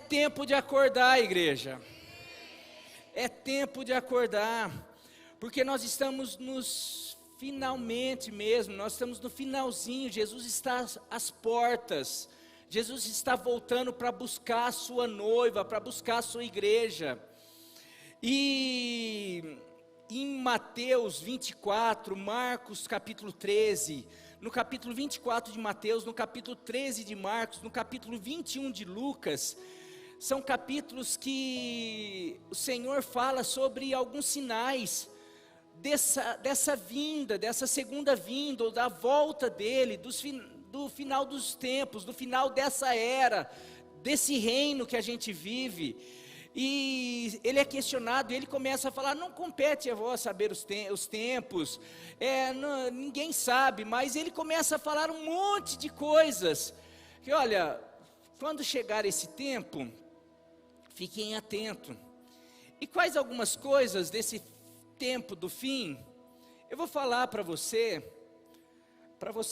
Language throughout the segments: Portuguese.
Tempo de acordar, igreja. É tempo de acordar, porque nós estamos nos finalmente mesmo, nós estamos no finalzinho. Jesus está às portas, Jesus está voltando para buscar a sua noiva, para buscar a sua igreja. E em Mateus 24, Marcos capítulo 13, no capítulo 24 de Mateus, no capítulo 13 de Marcos, no capítulo 21 de Lucas, são capítulos que o Senhor fala sobre alguns sinais dessa vinda, dessa segunda vinda, ou da volta dele, do final dos tempos, do final dessa era, desse reino que a gente vive. E ele é questionado, e ele começa a falar: não compete a vós saber os tempos, ninguém sabe, mas ele começa a falar um monte de coisas, que olha, quando chegar esse tempo, fiquem atentos. E quais algumas coisas desse tempo do fim? Eu vou falar para você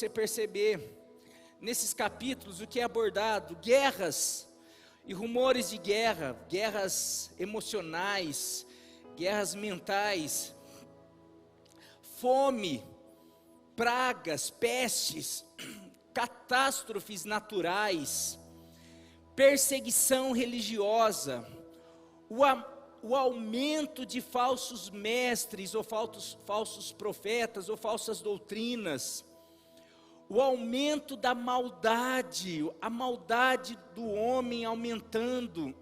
perceber, nesses capítulos, o que é abordado: guerras e rumores de guerra, guerras emocionais, guerras mentais, fome, pragas, pestes, catástrofes naturais, perseguição religiosa, o aumento de falsos mestres, ou falsos profetas, ou falsas doutrinas, o aumento da maldade, a maldade do homem aumentando,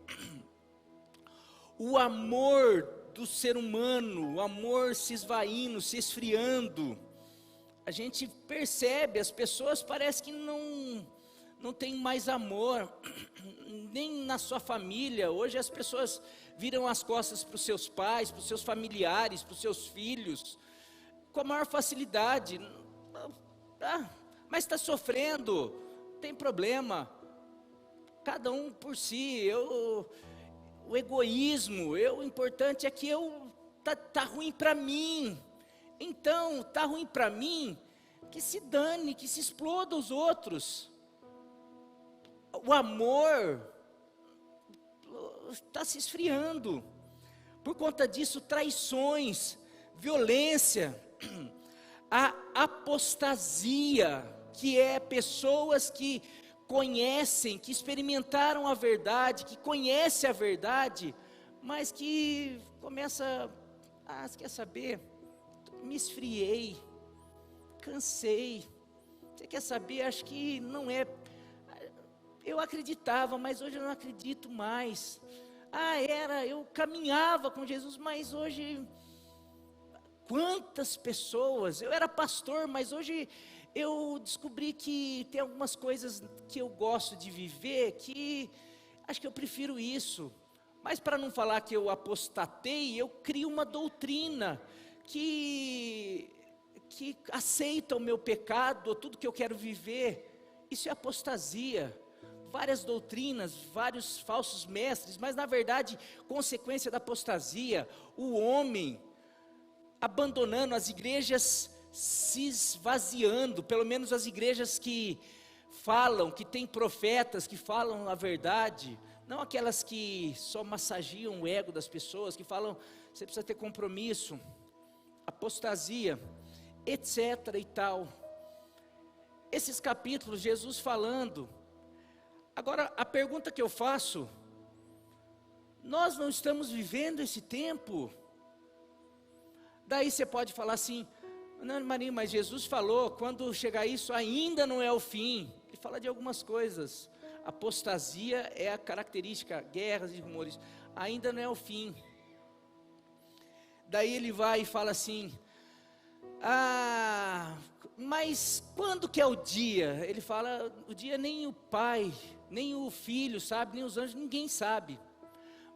o amor do ser humano, o amor se esvaindo, se esfriando. A gente percebe, as pessoas parecem que não tem mais amor, nem na sua família. Hoje as pessoas viram as costas para os seus pais, para os seus familiares, para os seus filhos, com a maior facilidade. Mas está sofrendo, tem problema, cada um por si. O egoísmo, o importante é que tá ruim para mim, então tá ruim para mim, que se dane, que se exploda os outros. O amor está se esfriando, por conta disso, traições, violência, a apostasia, que é pessoas que conhecem, que experimentaram a verdade, que conhecem a verdade, mas que começa você quer saber, me esfriei, cansei, você quer saber, acho que não é, eu acreditava, mas hoje eu não acredito mais. Eu caminhava com Jesus, mas hoje, quantas pessoas, eu era pastor, mas hoje eu descobri que tem algumas coisas que eu gosto de viver, que acho que eu prefiro isso. Mas para não falar que eu apostatei, eu crio uma doutrina que aceita o meu pecado, tudo que eu quero viver. Isso é apostasia. Várias doutrinas, vários falsos mestres, mas na verdade, consequência da apostasia, o homem abandonando as igrejas, se esvaziando, pelo menos as igrejas que falam, que tem profetas, que falam a verdade, não aquelas que só massageiam o ego das pessoas, que falam, você precisa ter compromisso, apostasia, etc. e tal. Esses capítulos, Jesus falando. Agora, a pergunta que eu faço: nós não estamos vivendo esse tempo? Daí você pode falar assim: não, Marinho, mas Jesus falou, quando chegar isso ainda não é o fim. Ele fala de algumas coisas. Apostasia é a característica, guerras e rumores, ainda não é o fim. Daí ele vai e fala assim: mas quando que é o dia? Ele fala, o dia nem o pai, nem o filho sabe, nem os anjos, ninguém sabe.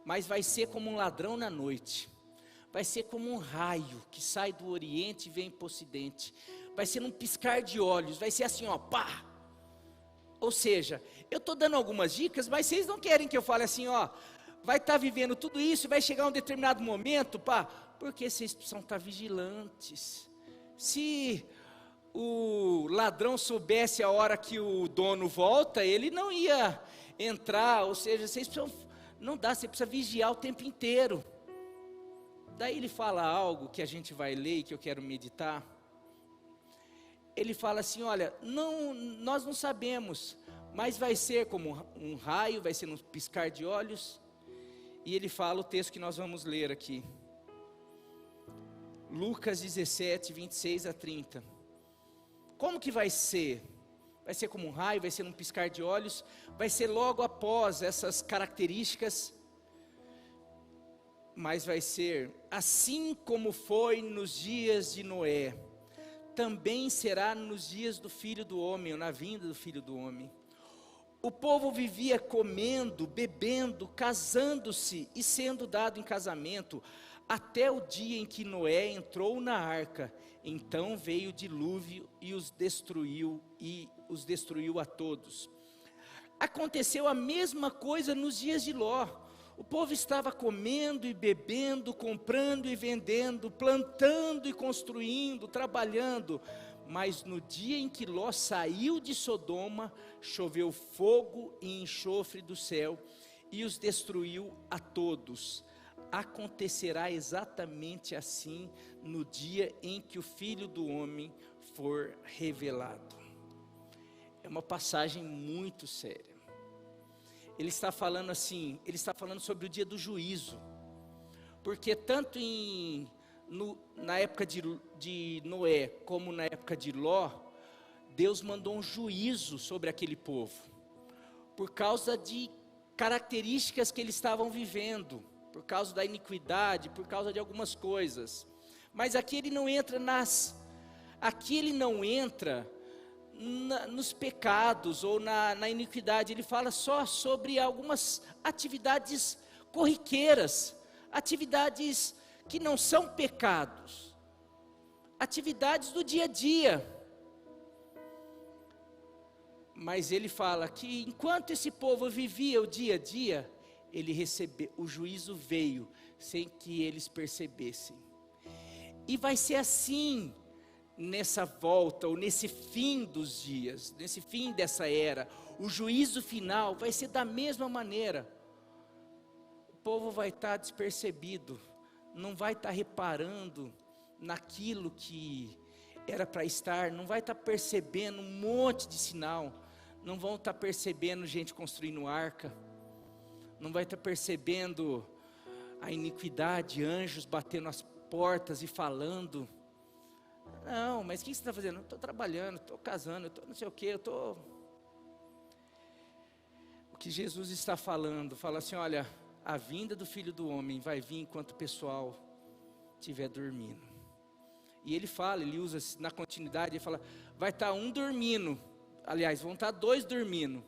Mas vai ser como um ladrão na noite. Vai ser como um raio que sai do oriente e vem para o ocidente. Vai ser num piscar de olhos, vai ser assim, ó, pá. Ou seja, eu estou dando algumas dicas, mas vocês não querem que eu fale assim, ó, vai estar vivendo tudo isso e vai chegar um determinado momento, pá, Porque vocês precisam estar vigilantes. Se o ladrão soubesse a hora que o dono volta, ele não ia entrar, ou seja, vocês precisam, não dá, você precisa vigiar o tempo inteiro. Daí ele fala algo que a gente vai ler e que eu quero meditar. Ele fala assim, olha, nós não sabemos, mas vai ser como um raio, vai ser um piscar de olhos. E ele fala o texto que nós vamos ler aqui. Lucas 17, 26 a 30. Como que vai ser? Vai ser como um raio, vai ser um piscar de olhos, vai ser logo após essas características, mas vai ser assim como foi nos dias de Noé, também será nos dias do Filho do Homem, ou na vinda do Filho do Homem. O povo vivia comendo, bebendo, casando-se e sendo dado em casamento, até o dia em que Noé entrou na arca. Então veio o dilúvio e os destruiu a todos. Aconteceu a mesma coisa nos dias de Ló. O povo estava comendo e bebendo, comprando e vendendo, plantando e construindo, trabalhando. Mas no dia em que Ló saiu de Sodoma, choveu fogo e enxofre do céu e os destruiu a todos. Acontecerá exatamente assim no dia em que o Filho do Homem for revelado. É uma passagem muito séria. Ele está falando assim, ele está falando sobre o dia do juízo. Porque tanto na época de Noé, como na época de Ló, Deus mandou um juízo sobre aquele povo, por causa de características que eles estavam vivendo, por causa da iniquidade, por causa de algumas coisas. Mas aqui ele não entra nos pecados ou na iniquidade. Ele fala só sobre algumas atividades corriqueiras, atividades que não são pecados, atividades do dia a dia. Mas ele fala que enquanto esse povo vivia o dia a dia, o juízo veio sem que eles percebessem. E vai ser assim nessa volta, ou nesse fim dos dias, nesse fim dessa era. O juízo final vai ser da mesma maneira. O povo vai estar despercebido, não vai estar reparando naquilo que era para estar, não vai estar percebendo um monte de sinal, não vão estar percebendo gente construindo arca, não vai estar percebendo a iniquidade, anjos batendo as portas e falando. Não, mas o que você está fazendo? Eu estou trabalhando, estou casando, estou não sei o que, O que Jesus está falando, fala assim, olha, a vinda do Filho do Homem vai vir enquanto o pessoal estiver dormindo. E ele usa na continuidade, ele fala, vai estar um dormindo, aliás, vão estar dois dormindo,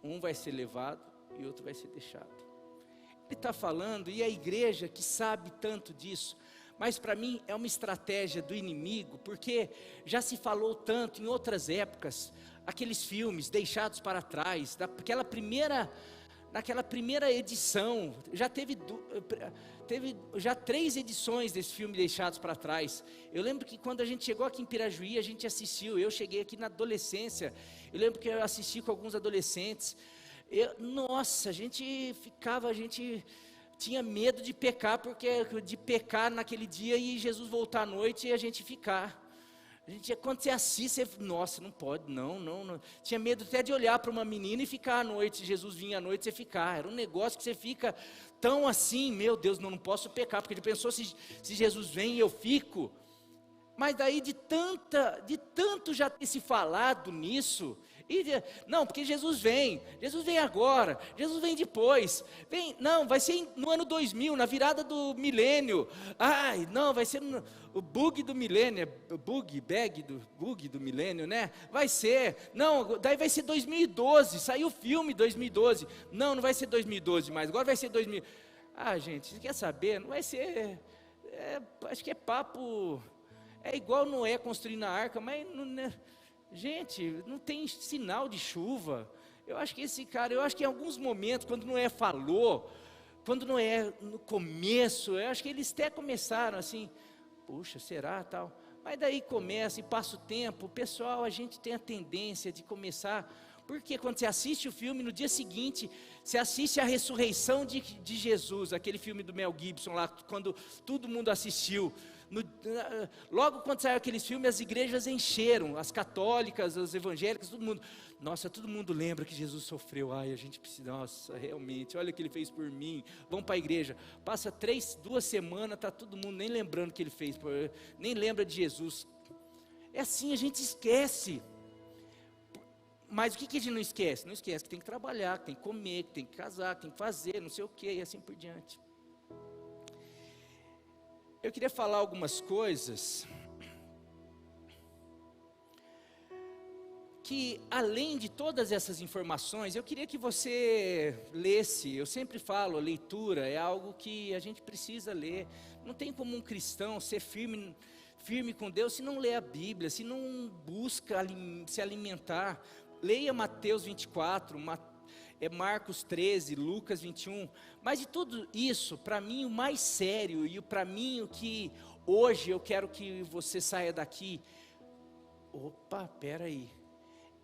um vai ser levado e outro vai ser deixado. Ele está falando, e a igreja que sabe tanto disso, mas para mim é uma estratégia do inimigo, porque já se falou tanto em outras épocas, aqueles filmes deixados para trás, naquela primeira edição, já teve já 3 edições desse filme Deixados para Trás. Eu lembro que quando a gente chegou aqui em Pirajuí, a gente assistiu, eu cheguei aqui na adolescência, eu lembro que eu assisti com alguns adolescentes, a gente tinha medo de pecar, de pecar naquele dia e Jesus voltar à noite e a gente ficar. Quando você assiste, nossa, não pode, não. Tinha medo até de olhar para uma menina e ficar à noite, Jesus vinha à noite e você ficar. Era um negócio que você fica tão assim, meu Deus, não posso pecar, porque ele pensou, se Jesus vem eu fico. Mas daí de tanto já ter se falado nisso, não, porque Jesus vem agora, Jesus vem depois, vai ser no ano 2000, na virada do milênio, vai ser o bug do milênio, bug do milênio, né, vai ser, daí vai ser 2012, saiu o filme 2012, não vai ser 2012 mais, agora vai ser 2000, gente, você quer saber, não vai ser, acho que é papo, é igual Noé construindo a arca, mas gente, não tem sinal de chuva. Eu acho que em alguns momentos, quando Noé falou, quando Noé, no começo, eu acho que eles até começaram assim, puxa, será, tal. Mas daí começa e passa o tempo, o pessoal, a gente tem a tendência de começar, porque quando você assiste o filme, no dia seguinte, você assiste a ressurreição de Jesus, aquele filme do Mel Gibson lá, quando todo mundo assistiu. Logo quando saiu aqueles filmes, as igrejas encheram, as católicas, as evangélicas, todo mundo. Nossa, todo mundo lembra que Jesus sofreu. Ai, a gente precisa, nossa, realmente, olha o que ele fez por mim. Vamos para a igreja. Passa 2 semanas, está todo mundo nem lembrando o que ele fez, nem lembra de Jesus. É assim, a gente esquece. Mas o que a gente não esquece? Não esquece que tem que trabalhar, que tem que comer, que tem que casar, que tem que fazer, não sei o que, e assim por diante. Eu queria falar algumas coisas que, além de todas essas informações, eu queria que você lesse. Eu sempre falo, a leitura é algo que a gente precisa ler. Não tem como um cristão ser firme com Deus se não lê a Bíblia, se não busca se alimentar. Leia Mateus 24, Marcos 13, Lucas 21, mas de tudo isso, para mim o mais sério, e para mim o que hoje eu quero que você saia daqui, peraí,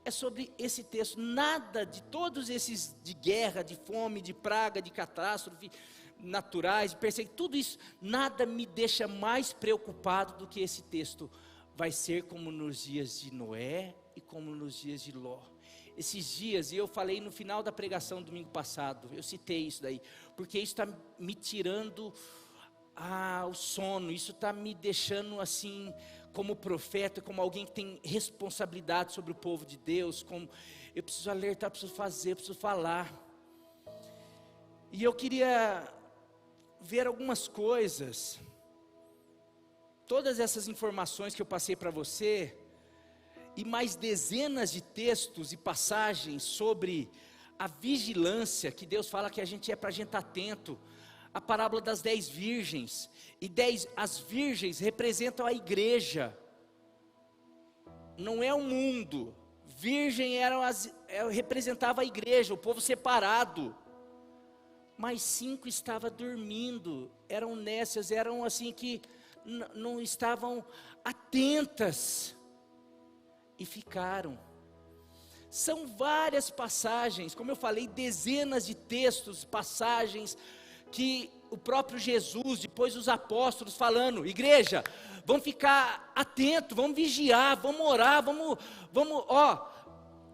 é sobre esse texto. Nada de todos esses, de guerra, de fome, de praga, de catástrofe naturais, de perseguição, tudo isso, nada me deixa mais preocupado do que esse texto. Vai ser como nos dias de Noé e como nos dias de Ló. Esses dias, e eu falei no final da pregação domingo passado, eu citei isso daí, porque isso está me tirando o sono, isso está me deixando assim, como profeta, como alguém que tem responsabilidade sobre o povo de Deus, como eu preciso alertar, preciso fazer, preciso falar. E eu queria ver algumas coisas, todas essas informações que eu passei para você, e mais dezenas de textos e passagens sobre a vigilância, que Deus fala que a gente é para a gente estar atento. A parábola das 10 virgens, e as virgens representam a igreja, não é o mundo. Virgem representava a igreja, o povo separado, mas 5 estavam dormindo, eram nécias, eram assim que não estavam atentas, e ficaram. São várias passagens, como eu falei, dezenas de textos, passagens, que o próprio Jesus, depois os apóstolos falando, igreja, vamos ficar atento, vamos vigiar, vamos orar,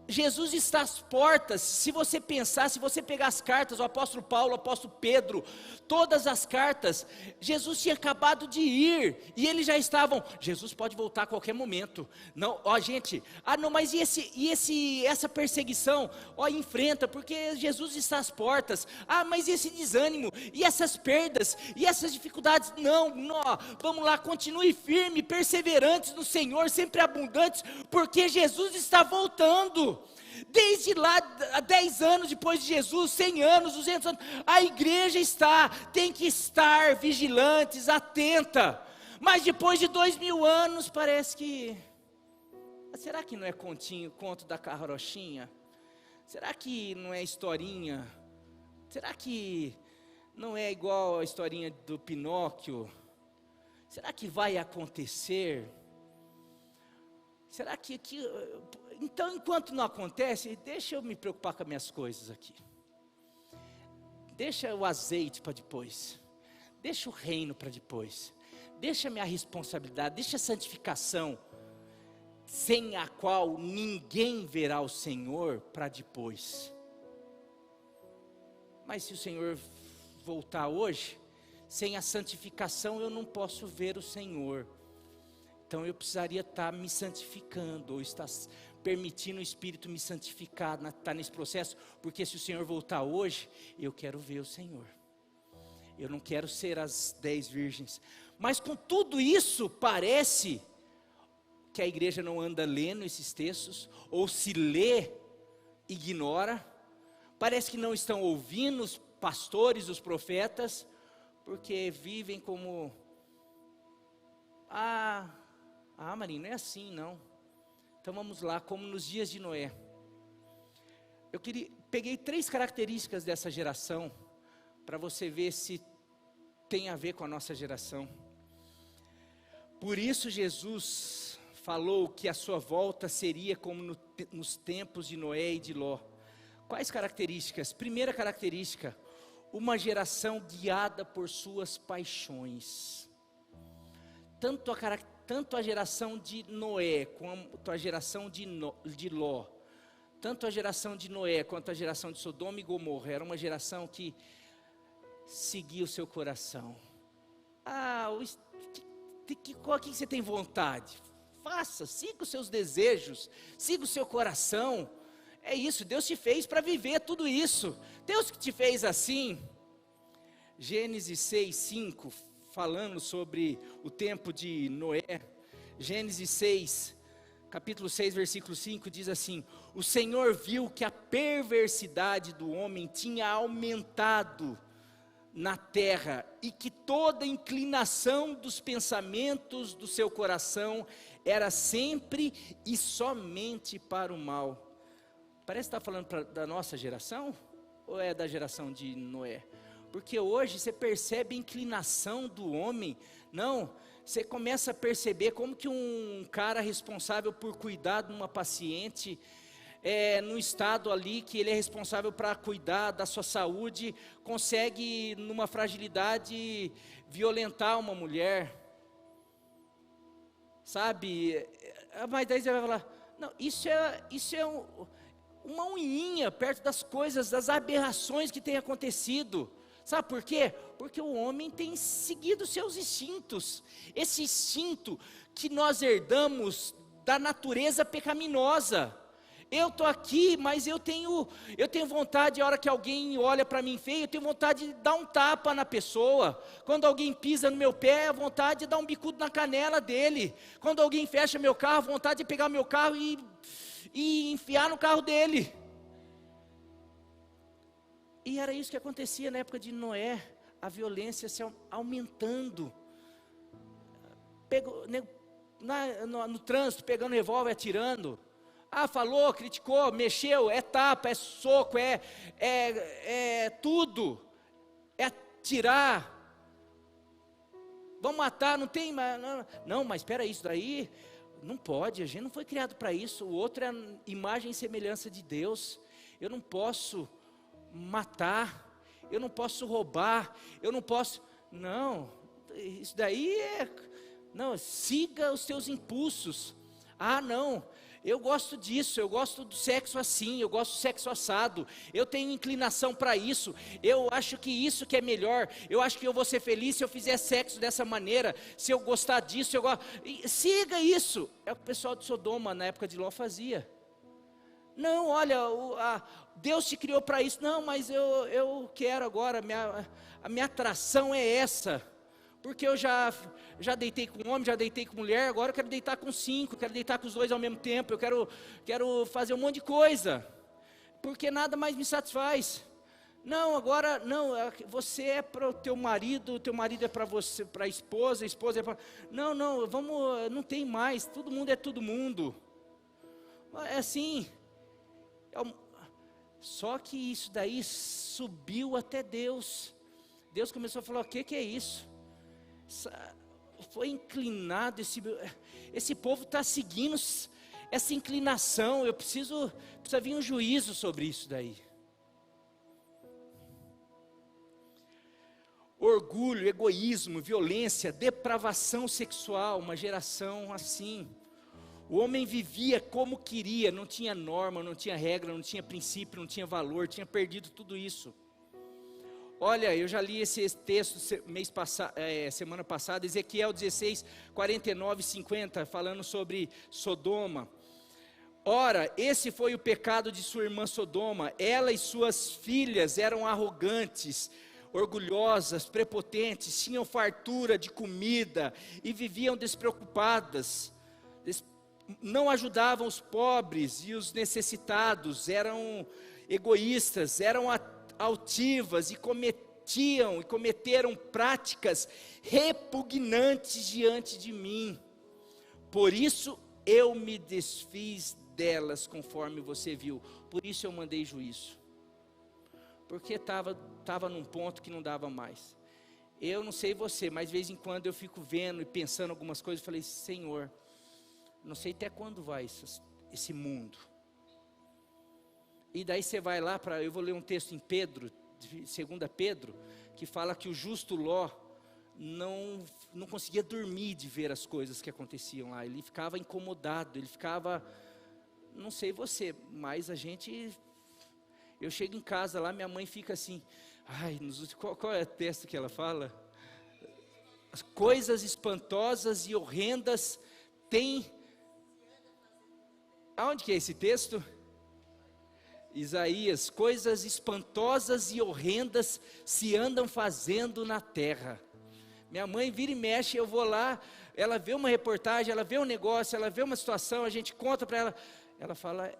Jesus está às portas. Se você pensar, se você pegar as cartas, o apóstolo Paulo, o apóstolo Pedro, todas as cartas, Jesus tinha acabado de ir, e eles já estavam, Jesus pode voltar a qualquer momento. Não, gente, não, mas essa perseguição, enfrenta, porque Jesus está às portas. Mas esse desânimo, e essas perdas, e essas dificuldades, não, vamos lá, continue firme, perseverantes no Senhor, sempre abundantes, porque Jesus está voltando. Desde lá, há 10 anos depois de Jesus, 100 anos, 200 anos, a igreja tem que estar vigilantes, atenta. Mas depois de 2000 anos, parece que, será que não é conto da carrochinha? Será que não é historinha? Será que não é igual a historinha do Pinóquio? Será que vai acontecer? Será que então, enquanto não acontece, deixa eu me preocupar com as minhas coisas aqui. Deixa o azeite para depois. Deixa o reino para depois. Deixa a minha responsabilidade, deixa a santificação, sem a qual ninguém verá o Senhor, para depois. Mas se o Senhor voltar hoje, sem a santificação eu não posso ver o Senhor. Então eu precisaria estar me santificando, ou estar permitindo o Espírito me santificar, estar nesse processo, porque se o Senhor voltar hoje, eu quero ver o Senhor. Eu não quero ser as 10 virgens. Mas com tudo isso, parece que a igreja não anda lendo esses textos, ou se lê, ignora. Parece que não estão ouvindo os pastores, os profetas, porque vivem como, Marinho, não é assim não. Então vamos lá, como nos dias de Noé. Peguei 3 características dessa geração, para você ver se tem a ver com a nossa geração. Por isso Jesus falou que a sua volta seria como nos tempos de Noé e de Ló. Quais características? Primeira característica, uma geração guiada por suas paixões. Tanto a geração de Noé quanto a geração de Ló, tanto a geração de Noé quanto a geração de Sodoma e Gomorra, era uma geração que seguia o seu coração. O que você tem vontade? Faça, siga os seus desejos, siga o seu coração. É isso, Deus te fez para viver tudo isso. Deus que te fez assim. Gênesis 6:5, falando sobre o tempo de Noé. Gênesis 6, capítulo 6, versículo 5, diz assim: o Senhor viu que a perversidade do homem tinha aumentado na terra, e que toda inclinação dos pensamentos do seu coração era sempre e somente para o mal. Parece que está falando da nossa geração, ou é da geração de Noé? Porque hoje você percebe a inclinação do homem. Não, você começa a perceber como que um cara responsável por cuidar de uma paciente, no estado ali que ele é responsável para cuidar da sua saúde, consegue numa fragilidade violentar uma mulher, sabe? Mas daí você vai falar, não, isso é uma unhinha perto das coisas, das aberrações que tem acontecido. Sabe por quê? Porque o homem tem seguido seus instintos, esse instinto que nós herdamos da natureza pecaminosa. Eu estou aqui, mas eu tenho vontade, a hora que alguém olha para mim feio, eu tenho vontade de dar um tapa na pessoa. Quando alguém pisa no meu pé, a vontade de dar um bicudo na canela dele. Quando alguém fecha meu carro, a vontade de pegar meu carro e enfiar no carro dele. E era isso que acontecia na época de Noé, a violência se aumentando. No trânsito, pegando revólver, atirando. Falou, criticou, mexeu, é tapa, é soco, é tudo, é atirar, vamos matar, não tem, não, mas espera, isso daí, não pode, a gente não foi criado para isso, o outro é a imagem e semelhança de Deus, eu não posso matar, eu não posso roubar, eu não posso, não, isso daí não, siga os seus impulsos, não, eu gosto disso, eu gosto do sexo assim, eu gosto do sexo assado, eu tenho inclinação para isso, eu acho que isso que é melhor, eu acho que eu vou ser feliz se eu fizer sexo dessa maneira, se eu gostar disso, siga isso. É o que o pessoal de Sodoma na época de Ló fazia. Não, olha, Deus te criou para isso, não, mas eu quero agora, a minha atração é essa. Porque eu já deitei com homem, já deitei com mulher, agora eu quero deitar com 5, quero deitar com os 2 ao mesmo tempo, eu quero fazer um monte de coisa, porque nada mais me satisfaz. Não, agora, não, você é para o teu marido é para você, para a esposa é para... Não, não tem mais, todo mundo é todo mundo. É assim, só que isso daí subiu até Deus. Deus começou a falar, o que é isso? Foi inclinado, esse povo está seguindo essa inclinação, precisa vir um juízo sobre isso daí. Orgulho, egoísmo, violência, depravação sexual, uma geração assim. O homem vivia como queria, não tinha norma, não tinha regra, não tinha princípio, não tinha valor, tinha perdido tudo isso. Olha, eu já li esse texto semana passada, Ezequiel 16, 49 e 50, falando sobre Sodoma. Ora, esse foi o pecado de sua irmã Sodoma, ela e suas filhas eram arrogantes, orgulhosas, prepotentes, tinham fartura de comida e viviam despreocupadas, não ajudavam os pobres e os necessitados, eram egoístas, eram altivas e cometeram práticas repugnantes diante de mim. Por isso eu me desfiz delas, conforme você viu. Por isso eu mandei juízo. porque estava num ponto que não dava mais. Eu não sei você, mas de vez em quando eu fico vendo e pensando algumas coisas, eu falei, Senhor, não sei até quando vai esse mundo. E daí você vai lá eu vou ler um texto em Pedro, 2 Pedro, que fala que o justo Ló não conseguia dormir de ver as coisas que aconteciam lá. Ele ficava incomodado, ele ficava, não sei você, mas eu chego em casa lá, minha mãe fica assim, qual é o texto que ela fala? As coisas espantosas e horrendas têm, aonde que é esse texto? Isaías, coisas espantosas e horrendas se andam fazendo na terra. Minha mãe vira e mexe, eu vou lá, ela vê uma reportagem, ela vê um negócio, ela vê uma situação, a gente conta para ela, ela fala,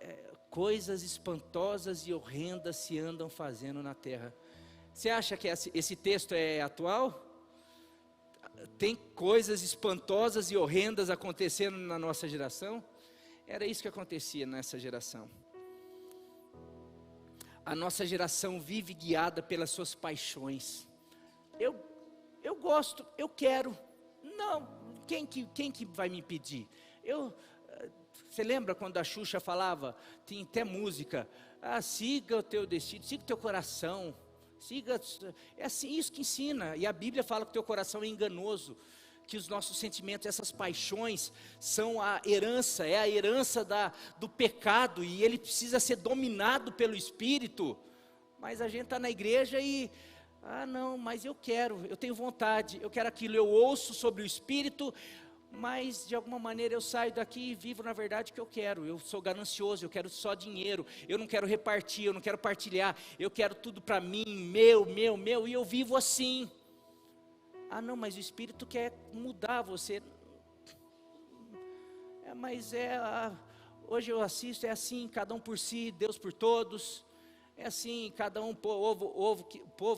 coisas espantosas e horrendas se andam fazendo na terra. Você acha que esse texto é atual? Tem coisas espantosas e horrendas acontecendo na nossa geração? Era isso que acontecia nessa geração. A nossa geração vive guiada pelas suas paixões. Eu gosto, eu quero. Não, quem que vai me impedir? Você lembra quando a Xuxa falava, tem até música, siga o teu destino, siga o teu coração, é assim, isso que ensina. E a Bíblia fala que o teu coração é enganoso, que os nossos sentimentos, essas paixões, são a herança do pecado, e ele precisa ser dominado pelo Espírito. Mas a gente está na igreja e, não, mas eu tenho vontade, eu quero aquilo, eu ouço sobre o Espírito, mas de alguma maneira eu saio daqui e vivo na verdade o que eu quero. Eu sou ganancioso, eu quero só dinheiro, eu não quero repartir, eu não quero partilhar, eu quero tudo para mim, meu, e eu vivo assim. Não, mas o Espírito quer mudar você. Hoje eu assisto, é assim, cada um por si, Deus por todos. É assim, cada um, povo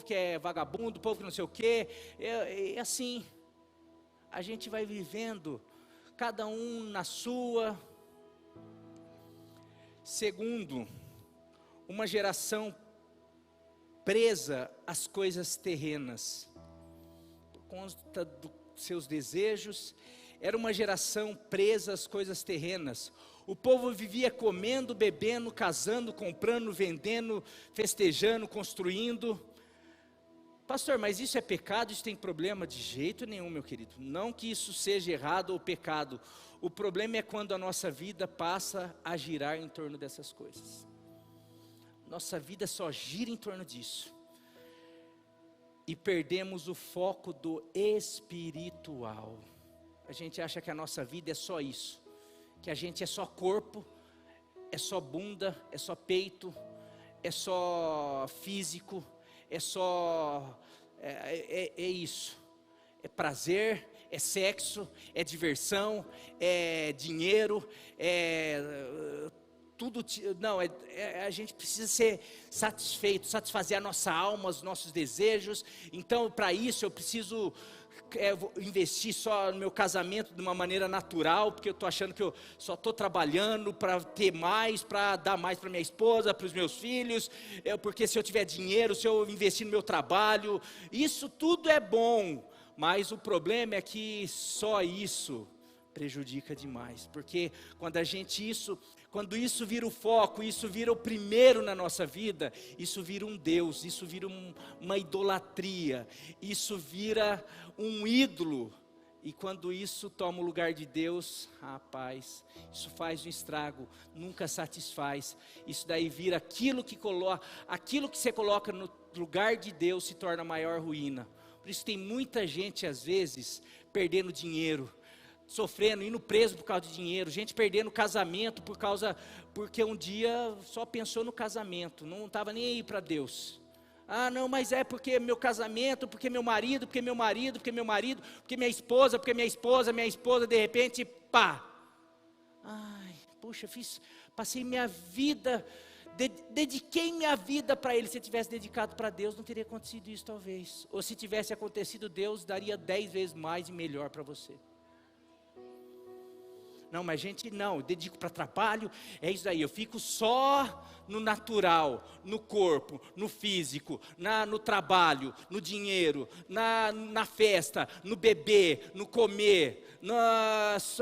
que é vagabundo, povo que não sei o quê. É assim, a gente vai vivendo, cada um na sua. Segundo, uma geração presa às coisas terrenas, conta dos seus desejos. Era uma geração presa às coisas terrenas. O povo vivia comendo, bebendo, casando, comprando, vendendo, festejando, construindo. Pastor, mas isso é pecado? Isso tem problema? De jeito nenhum, meu querido. Não que isso seja errado ou pecado. O problema é quando a nossa vida passa a girar em torno dessas coisas. Nossa vida só gira em torno disso. E perdemos o foco do espiritual. A gente acha que a nossa vida é só isso, que a gente é só corpo, é só bunda, é só peito, é só físico, é só, isso, é prazer, é sexo, é diversão, é dinheiro, tudo. Não, a gente precisa ser satisfeito, satisfazer a nossa alma, os nossos desejos. Então, para isso eu preciso investir só no meu casamento de uma maneira natural, porque eu estou achando que eu só estou trabalhando para ter mais, para dar mais para minha esposa, para os meus filhos, porque se eu tiver dinheiro, se eu investir no meu trabalho, isso tudo é bom, mas o problema é que só isso prejudica demais, porque quando isso vira o foco, isso vira o primeiro na nossa vida, isso vira um Deus, isso vira uma idolatria, isso vira um ídolo. E quando isso toma o lugar de Deus, rapaz, isso faz um estrago, nunca satisfaz. Isso daí vira aquilo que você coloca no lugar de Deus se torna a maior ruína. Por isso tem muita gente às vezes perdendo dinheiro, sofrendo, indo preso por causa de dinheiro, gente perdendo casamento porque um dia só pensou no casamento, não estava nem aí para Deus. Não, mas é porque meu casamento, porque meu marido, porque minha esposa, de repente, pá. Puxa, passei minha vida, dediquei minha vida para Ele. Se eu tivesse dedicado para Deus, não teria acontecido isso talvez. Ou se tivesse acontecido, Deus daria 10 vezes mais e melhor para você. Não, mas gente, não, eu dedico para trabalho, é isso aí, eu fico só no natural, no corpo, no físico, no trabalho, no dinheiro, na festa, no beber, no comer, nas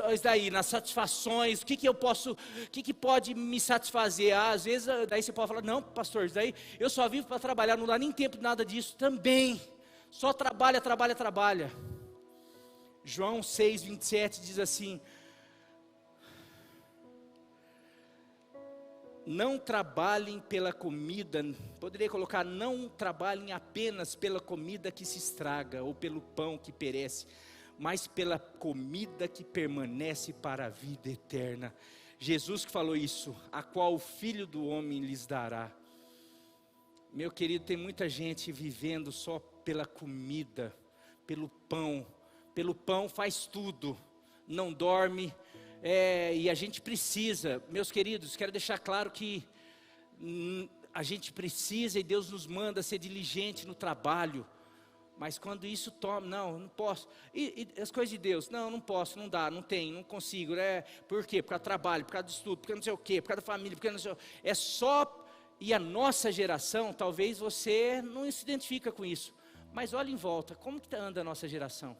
satisfações. O que pode me satisfazer? Às vezes, daí você pode falar, não, pastor, daí eu só vivo para trabalhar, não dá nem tempo de nada disso. Também, só trabalha. João 6:27 diz assim: não trabalhem pela comida, poderia colocar, não trabalhem apenas pela comida que se estraga, ou pelo pão que perece, mas pela comida que permanece para a vida eterna. Jesus que falou isso, a qual o Filho do Homem lhes dará. Meu querido, tem muita gente vivendo só pela comida, pelo pão faz tudo, não dorme. E a gente precisa, meus queridos, quero deixar claro que a gente precisa e Deus nos manda ser diligente no trabalho, mas quando isso toma, não posso, e as coisas de Deus, não posso, não dá, não tenho, não consigo, por quê? Por causa do trabalho, por causa do estudo, por causa não sei o quê, por causa da família, porque não sei o quê, é só, e a nossa geração, talvez você não se identifica com isso, mas olha em volta, como que anda a nossa geração?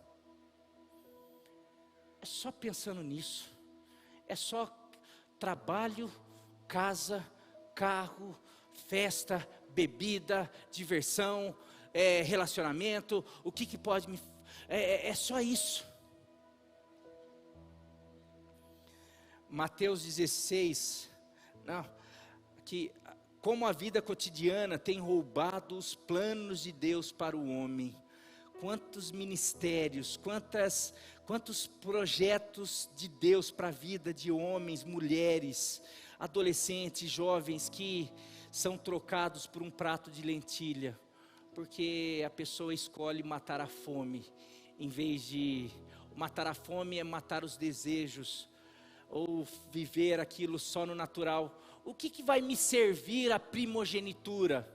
É só pensando nisso. É só trabalho, casa, carro, festa, bebida, diversão, relacionamento. O que pode me... É só isso. Mateus 16. Que como a vida cotidiana tem roubado os planos de Deus para o homem. Quantos ministérios, quantos projetos de Deus para a vida de homens, mulheres, adolescentes, jovens que são trocados por um prato de lentilha, porque a pessoa escolhe matar a fome, em vez de matar a fome é matar os desejos, ou viver aquilo só no natural. O que vai me servir a primogenitura?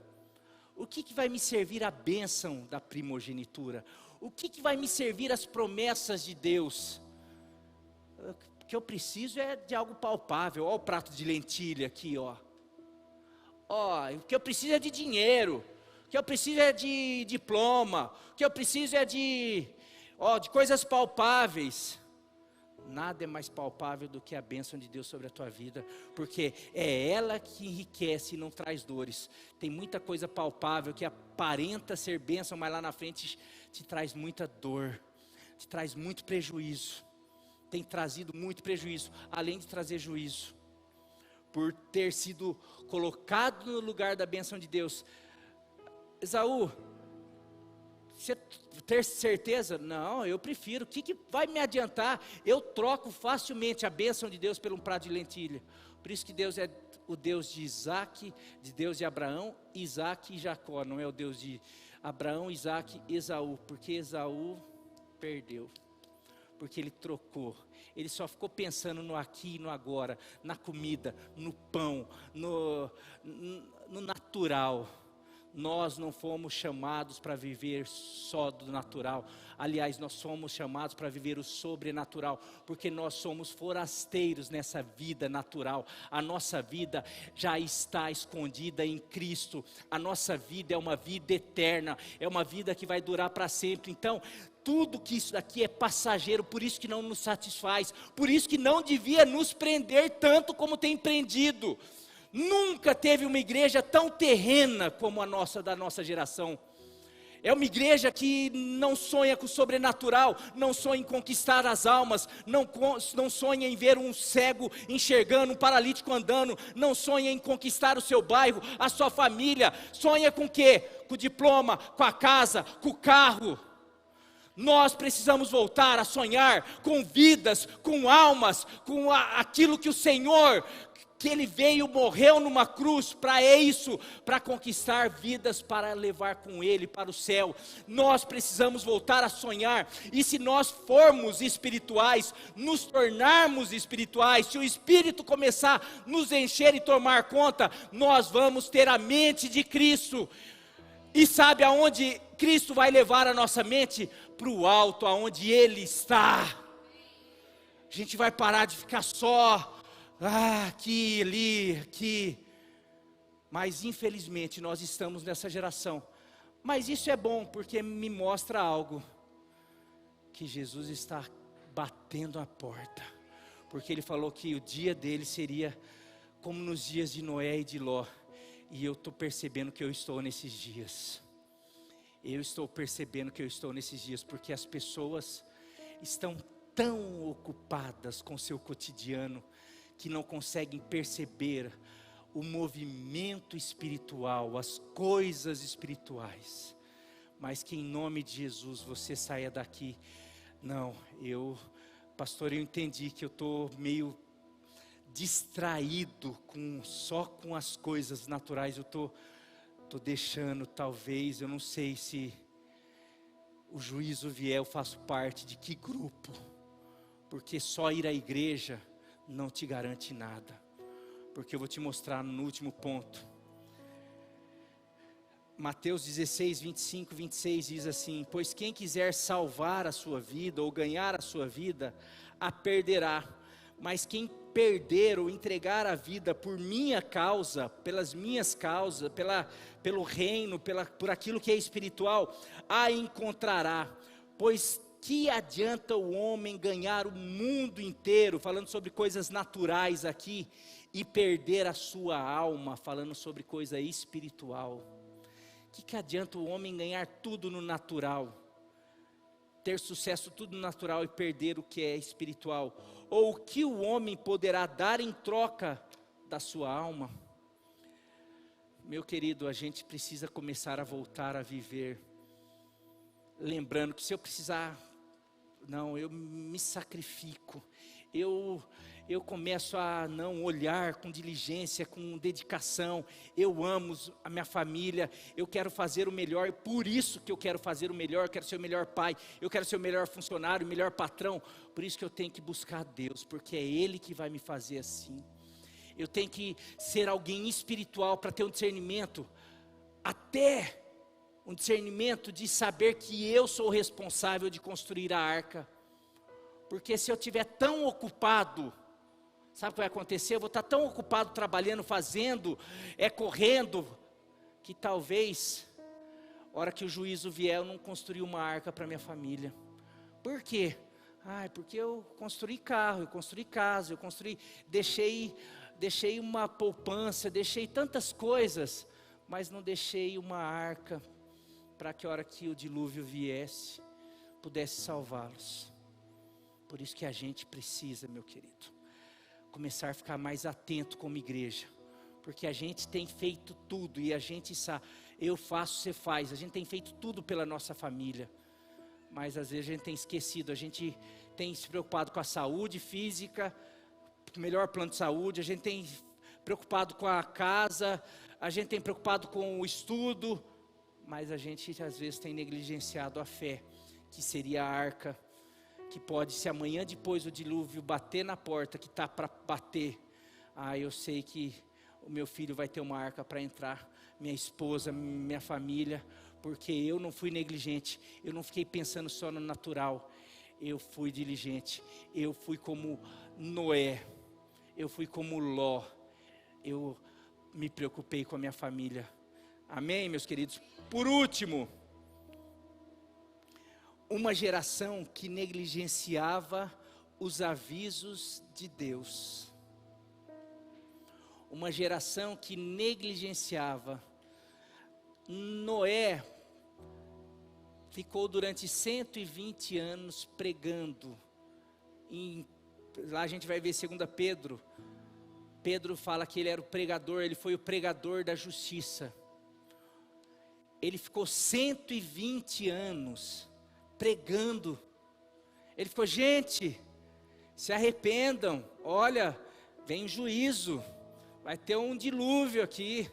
O que vai me servir a bênção da primogenitura? O que vai me servir as promessas de Deus? O que eu preciso é de algo palpável. Olha o prato de lentilha aqui, ó. O que eu preciso é de dinheiro. O que eu preciso é de diploma. O que eu preciso é de coisas palpáveis. Nada é mais palpável do que a bênção de Deus sobre a tua vida, porque é ela que enriquece e não traz dores. Tem muita coisa palpável que aparenta ser bênção, mas lá na frente te traz muita dor, te traz muito prejuízo. Tem trazido muito prejuízo, além de trazer juízo, por ter sido colocado no lugar da bênção de Deus. Esaú, você ter certeza? Não, eu prefiro. O que vai me adiantar? Eu troco facilmente a bênção de Deus por um prato de lentilha. Por isso que Deus é o Deus de Isaac, de Deus de Abraão, Isaac e Jacó. Não é o Deus de Abraão, Isaac e Esaú. Porque Esaú perdeu. Porque ele trocou. Ele só ficou pensando no aqui e no agora. Na comida, no pão, no natural. Nós não fomos chamados para viver só do natural. Aliás, nós somos chamados para viver o sobrenatural, porque nós somos forasteiros nessa vida natural. A nossa vida já está escondida em Cristo. A nossa vida é uma vida eterna, é uma vida que vai durar para sempre. Então, tudo que isso daqui é passageiro, por isso que não nos satisfaz, por isso que não devia nos prender tanto como tem prendido. Nunca teve uma igreja tão terrena como a nossa, da nossa geração. É uma igreja que não sonha com o sobrenatural, não sonha em conquistar as almas, não sonha em ver um cego enxergando, um paralítico andando, não sonha em conquistar o seu bairro, a sua família. Sonha com o quê? Com o diploma, com a casa, com o carro. Nós precisamos voltar a sonhar com vidas, com almas, com aquilo que o Senhor, que Ele veio, morreu numa cruz para isso, para conquistar vidas, para levar com Ele para o céu. Nós precisamos voltar a sonhar, e se nós formos espirituais, nos tornarmos espirituais, se o Espírito começar a nos encher e tomar conta, nós vamos ter a mente de Cristo. E sabe aonde Cristo vai levar a nossa mente? Para o alto, aonde Ele está. A gente vai parar de ficar só, aqui, ali, aqui. Mas infelizmente nós estamos nessa geração. Mas isso é bom, porque me mostra algo. Que Jesus está batendo a porta. Porque Ele falou que o dia dele seria como nos dias de Noé e de Ló. E eu estou percebendo que eu estou nesses dias. Eu estou percebendo que eu estou nesses dias. Porque as pessoas estão tão ocupadas com seu cotidiano que não conseguem perceber o movimento espiritual, as coisas espirituais. Mas que em nome de Jesus você saia daqui. Não, pastor, eu entendi que eu estou meio distraído só com as coisas naturais. Eu estou deixando, talvez, eu não sei se o juízo vier, eu faço parte de que grupo. Porque só ir à igreja não te garante nada. Porque eu vou te mostrar no último ponto. Mateus 16, 25, 26 diz assim: pois quem quiser salvar a sua vida ou ganhar a sua vida, a perderá. Mas quem perder ou entregar a vida por minha causa, pelas minhas causas, pelo reino, por aquilo que é espiritual, a encontrará. Pois que adianta o homem ganhar o mundo inteiro, falando sobre coisas naturais aqui, e perder a sua alma, falando sobre coisa espiritual? Que adianta o homem ganhar tudo no natural, ter sucesso tudo no natural e perder o que é espiritual? Ou o que o homem poderá dar em troca da sua alma? Meu querido, a gente precisa começar a voltar a viver, lembrando que se eu precisar, eu me sacrifico, eu começo a não olhar com diligência, com dedicação. Eu amo a minha família, eu quero fazer o melhor, por isso que eu quero fazer o melhor, eu quero ser o melhor pai, eu quero ser o melhor funcionário, o melhor patrão. Por isso que eu tenho que buscar Deus, porque é Ele que vai me fazer assim. Eu tenho que ser alguém espiritual para ter um discernimento, até um discernimento de saber que eu sou o responsável de construir a arca. Porque se eu estiver tão ocupado, sabe o que vai acontecer? Eu vou estar tão ocupado trabalhando, fazendo, correndo, que talvez, a hora que o juízo vier, eu não construí uma arca para minha família. Por quê? Porque eu construí carro, eu construí casa, deixei uma poupança, deixei tantas coisas, mas não deixei uma arca para que a hora que o dilúvio viesse, pudesse salvá-los. Por isso que a gente precisa, meu querido, começar a ficar mais atento como igreja, porque a gente tem feito tudo, e a gente sabe, eu faço, você faz, a gente tem feito tudo pela nossa família, mas às vezes a gente tem esquecido, a gente tem se preocupado com a saúde física, o melhor plano de saúde, a gente tem preocupado com a casa, a gente tem preocupado com o estudo, mas a gente às vezes tem negligenciado a fé, que seria a arca, que pode, se amanhã depois o dilúvio bater na porta, que está para bater, eu sei que o meu filho vai ter uma arca para entrar, minha esposa, minha família, porque eu não fui negligente, eu não fiquei pensando só no natural, eu fui diligente, eu fui como Noé, eu fui como Ló, eu me preocupei com a minha família. Amém, meus queridos? Por último, uma geração que negligenciava os avisos de Deus. Uma geração que negligenciava. Noé ficou durante 120 anos pregando. Lá a gente vai ver 2 Pedro. Pedro fala que ele era o pregador, ele foi o pregador da justiça. Ele ficou 120 anos pregando. Ele ficou, gente, se arrependam, olha, vem juízo, vai ter um dilúvio aqui,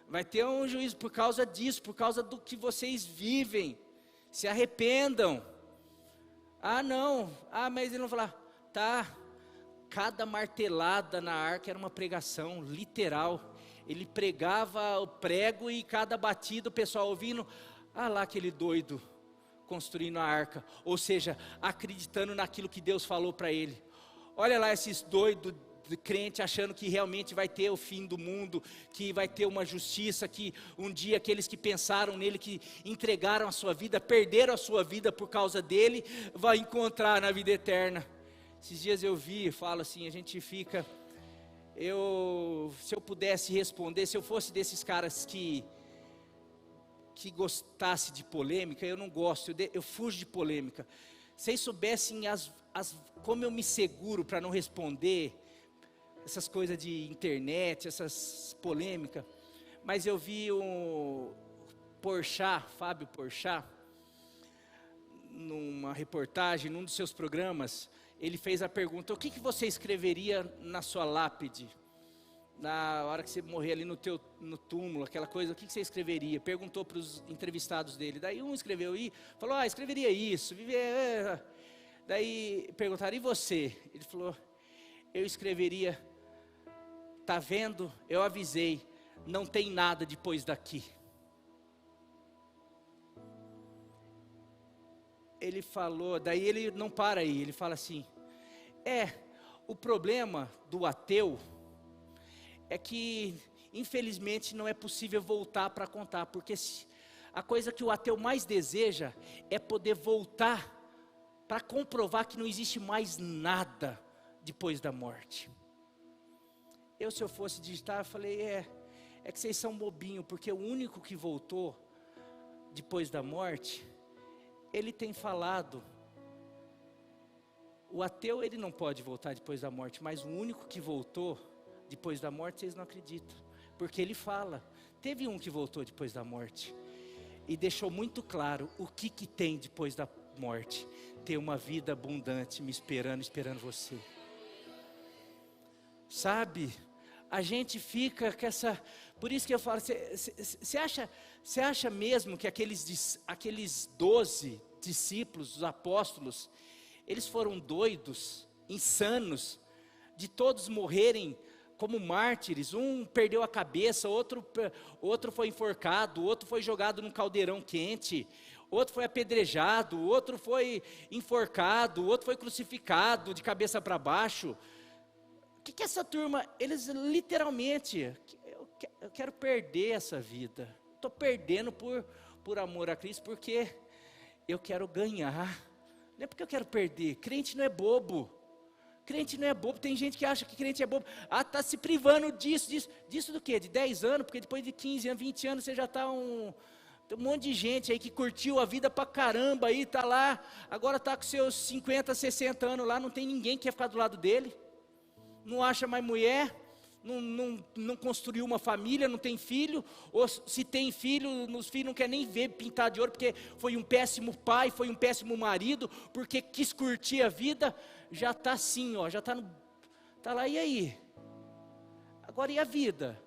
vai ter um juízo por causa disso, por causa do que vocês vivem, se arrependam. Não, mas ele não falou, tá, cada martelada na arca era uma pregação, literal, ele pregava o prego e cada batida o pessoal ouvindo, lá aquele doido, construindo a arca, ou seja, acreditando naquilo que Deus falou para ele. Olha lá esses doidos de crente achando que realmente vai ter o fim do mundo, que vai ter uma justiça, que um dia aqueles que pensaram nele, que entregaram a sua vida, perderam a sua vida por causa dele, vai encontrar na vida eterna. Esses dias eu vi, falo assim, a gente fica, se eu pudesse responder, se eu fosse desses caras que gostasse de polêmica, eu não gosto, eu fujo de polêmica. Vocês soubessem como eu me seguro para não responder essas coisas de internet, essas polêmicas. Mas eu vi o Fábio Porchat, numa reportagem, num dos seus programas, ele fez a pergunta: o que você escreveria na sua lápide? Na hora que você morrer ali no túmulo, aquela coisa, o que você escreveria? Perguntou para os entrevistados dele. Daí um escreveu falou, escreveria isso, viver. Daí perguntaram, e você? Ele falou, eu escreveria, tá vendo? Eu avisei, não tem nada depois daqui. Ele falou, daí ele não para aí, ele fala assim, o problema do ateu é que, infelizmente, não é possível voltar para contar, porque a coisa que o ateu mais deseja é poder voltar para comprovar que não existe mais nada depois da morte. Se eu fosse digitar, eu falei, é que vocês são bobinhos, porque o único que voltou depois da morte, ele tem falado. O ateu, ele não pode voltar depois da morte, mas o único que voltou depois da morte, vocês não acreditam, porque ele fala, teve um que voltou depois da morte, e deixou muito claro, o que tem depois da morte, ter uma vida abundante, me esperando você, sabe, a gente fica com essa, por isso que eu falo, você acha mesmo que aqueles 12 discípulos, os apóstolos, eles foram doidos, insanos, de todos morrerem como mártires? Um perdeu a cabeça, outro foi enforcado, outro foi jogado num caldeirão quente, outro foi apedrejado, outro foi enforcado, outro foi crucificado de cabeça para baixo. O que essa turma, eles literalmente, eu quero perder essa vida, estou perdendo por amor a Cristo, porque eu quero ganhar, não é porque eu quero perder. Crente não é bobo. Crente não é bobo, tem gente que acha que crente é bobo. Está se privando disso do quê? De 10 anos, porque depois de 15 anos, 20 anos, você já está tem um monte de gente aí que curtiu a vida pra caramba aí, está lá, agora está com seus 50, 60 anos lá, não tem ninguém que quer ficar do lado dele, não acha mais mulher, não construiu uma família, não tem filho, ou se tem filho, os filhos não querem nem ver pintar de ouro, porque foi um péssimo pai, foi um péssimo marido, porque quis curtir a vida, já está assim, já está lá, e aí? Agora e a vida?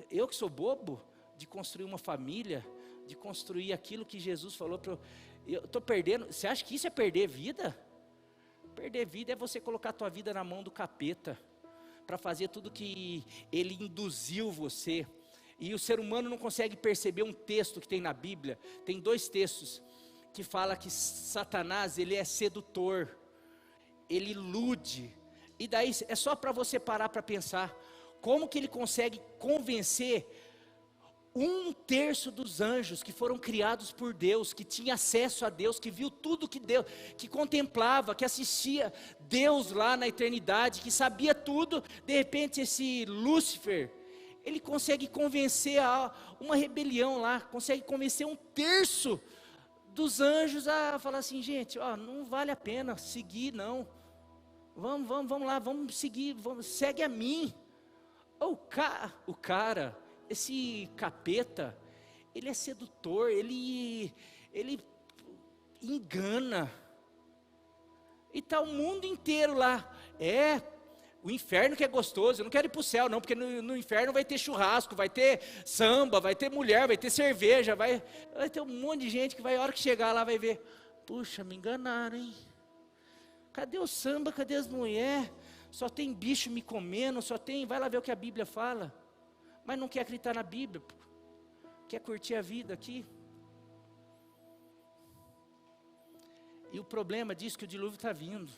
Eu que sou bobo de construir uma família, de construir aquilo que Jesus falou para eu estou perdendo. Você acha que isso é perder vida? Perder vida é você colocar a tua vida na mão do capeta, para fazer tudo que ele induziu você. E o ser humano não consegue perceber um texto que tem na Bíblia, tem 2 textos, que fala que Satanás, ele é sedutor, ele ilude, e daí é só para você parar para pensar, como que ele consegue convencer 1/3 dos anjos que foram criados por Deus, que tinha acesso a Deus, que viu tudo que Deus, que contemplava, que assistia Deus lá na eternidade, que sabia tudo, de repente esse Lúcifer, ele consegue convencer uma rebelião lá, consegue convencer 1/3 dos anjos a falar assim, gente, não vale a pena seguir não, vamos lá, vamos seguir, segue a mim. O cara, esse capeta, ele é sedutor, ele engana, e está o mundo inteiro lá, o inferno que é gostoso, eu não quero ir para o céu não, porque no inferno vai ter churrasco, vai ter samba, vai ter mulher, vai ter cerveja, vai ter um monte de gente que vai, a hora que chegar lá vai ver, puxa, me enganaram, hein, cadê o samba, cadê as mulheres, só tem bicho me comendo, vai lá ver o que a Bíblia fala, mas não quer acreditar na Bíblia, quer curtir a vida aqui. E o problema diz que o dilúvio está vindo.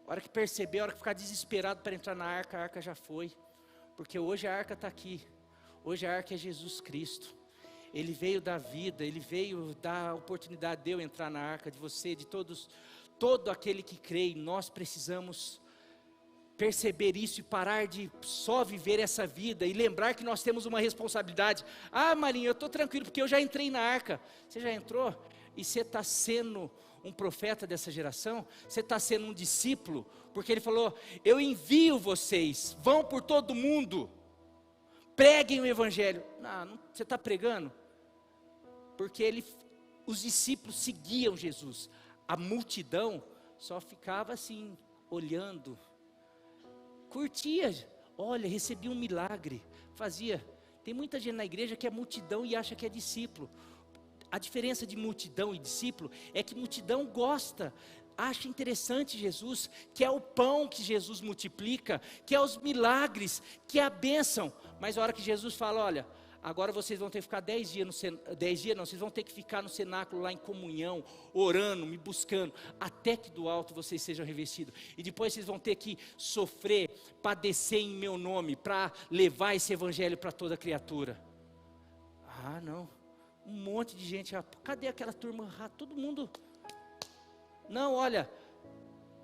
A hora que perceber, a hora que ficar desesperado para entrar na arca, a arca já foi. Porque hoje a arca está aqui. Hoje a arca é Jesus Cristo. Ele veio dar vida, Ele veio dar a oportunidade de eu entrar na arca, de você, de todos, todo aquele que crê. E nós precisamos perceber isso e parar de só viver essa vida e lembrar que nós temos uma responsabilidade. Ah, Marinho, eu estou tranquilo porque eu já entrei na arca. Você já entrou? E você está sendo um profeta dessa geração? Você está sendo um discípulo? Porque Ele falou, eu envio vocês, vão por todo mundo, preguem o Evangelho. Não, você está pregando? Porque os discípulos seguiam Jesus. A multidão só ficava assim, olhando, curtia, olha, recebi um milagre, fazia. Tem muita gente na igreja que é multidão e acha que é discípulo. A diferença de multidão e discípulo é que multidão gosta, acha interessante Jesus, que é o pão que Jesus multiplica, que é os milagres, que é a bênção. Mas a hora que Jesus fala, olha, agora vocês vão ter que ficar 10 dias, 10 dias não, vocês vão ter que ficar no cenáculo lá em comunhão, orando, me buscando, até que do alto vocês sejam revestidos. E depois vocês vão ter que sofrer, padecer em meu nome, para levar esse evangelho para toda criatura. Ah, não, um monte de gente, cadê aquela turma? Todo mundo, não, olha,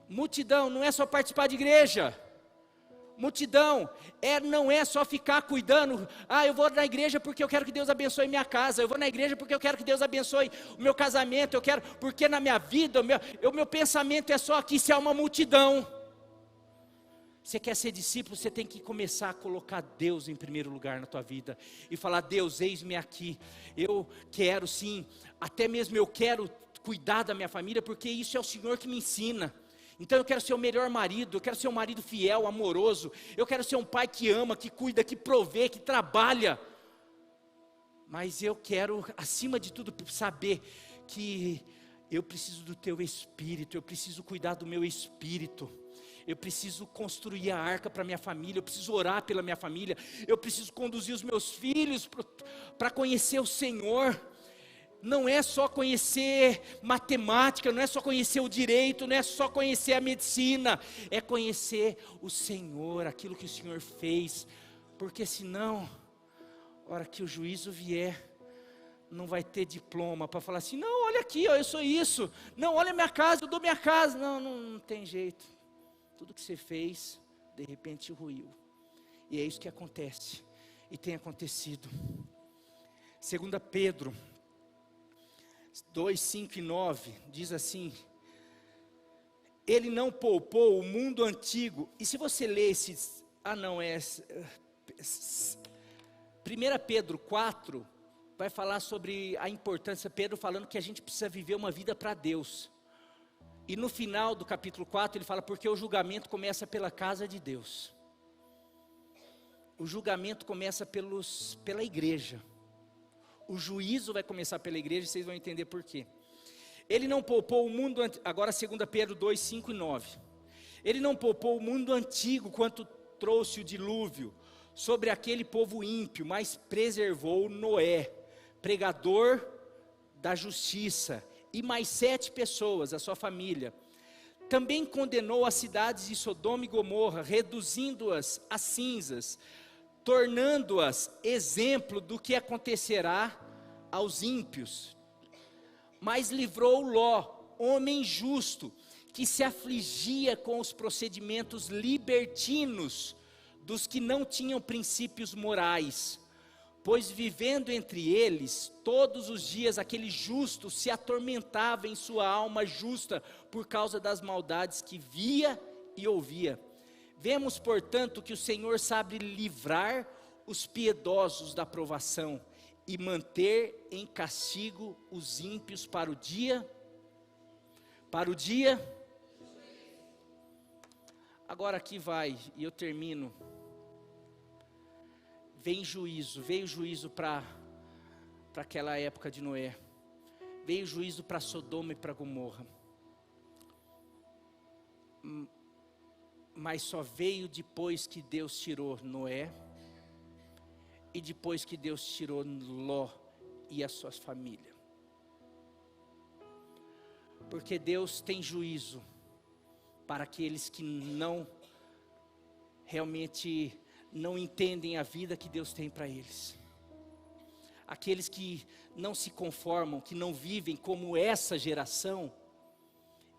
multidão não é só participar de igreja. Multidão, não é só ficar cuidando, eu vou na igreja porque eu quero que Deus abençoe minha casa, eu vou na igreja porque eu quero que Deus abençoe o meu casamento, eu quero, porque na minha vida, o meu pensamento é só aqui, se há uma multidão. Você quer ser discípulo, você tem que começar a colocar Deus em primeiro lugar na tua vida, e falar, Deus, eis-me aqui, eu quero sim, até mesmo eu quero cuidar da minha família, porque isso é o Senhor que me ensina. Então eu quero ser o melhor marido, eu quero ser um marido fiel, amoroso, eu quero ser um pai que ama, que cuida, que provê, que trabalha. Mas eu quero, acima de tudo, saber que eu preciso do teu espírito, eu preciso cuidar do meu espírito. Eu preciso construir a arca para minha família, eu preciso orar pela minha família, eu preciso conduzir os meus filhos para conhecer o Senhor. Não é só conhecer matemática, não é só conhecer o direito, não é só conhecer a medicina, é conhecer o Senhor, aquilo que o Senhor fez, porque senão, a hora que o juízo vier, não vai ter diploma para falar assim, não, olha aqui, eu sou isso, não, olha minha casa, eu dou minha casa, não tem jeito, tudo que você fez, de repente ruiu, e é isso que acontece, e tem acontecido. 2 Pedro 2, 5 e 9, diz assim, Ele não poupou o mundo antigo, e se você ler esses, 1 Pedro 4, vai falar sobre a importância, Pedro falando que a gente precisa viver uma vida para Deus, e no final do capítulo 4 ele fala, porque o julgamento começa pela casa de Deus, o julgamento começa pela igreja, o juízo vai começar pela igreja, vocês vão entender por quê. Ele não poupou o mundo, agora 2 Pedro 2, 5 e 9. Ele não poupou o mundo antigo, quanto trouxe o dilúvio sobre aquele povo ímpio, mas preservou Noé, pregador da justiça, e mais 7 pessoas, a sua família. Também condenou as cidades de Sodoma e Gomorra, reduzindo-as a cinzas, tornando-as exemplo do que acontecerá aos ímpios. Mas livrou Ló, homem justo, que se afligia com os procedimentos libertinos dos que não tinham princípios morais, pois vivendo entre eles, todos os dias aquele justo se atormentava em sua alma justa, por causa das maldades que via e ouvia. Vemos, portanto, que o Senhor sabe livrar os piedosos da provação e manter em castigo os ímpios para o dia. Agora aqui vai, e eu termino. Veio juízo para aquela época de Noé. Veio juízo para Sodoma e para Gomorra. Mas só veio depois que Deus tirou Noé, e depois que Deus tirou Ló e a sua família. Porque Deus tem juízo para aqueles que realmente não entendem a vida que Deus tem para eles. Aqueles que não se conformam, que não vivem como essa geração,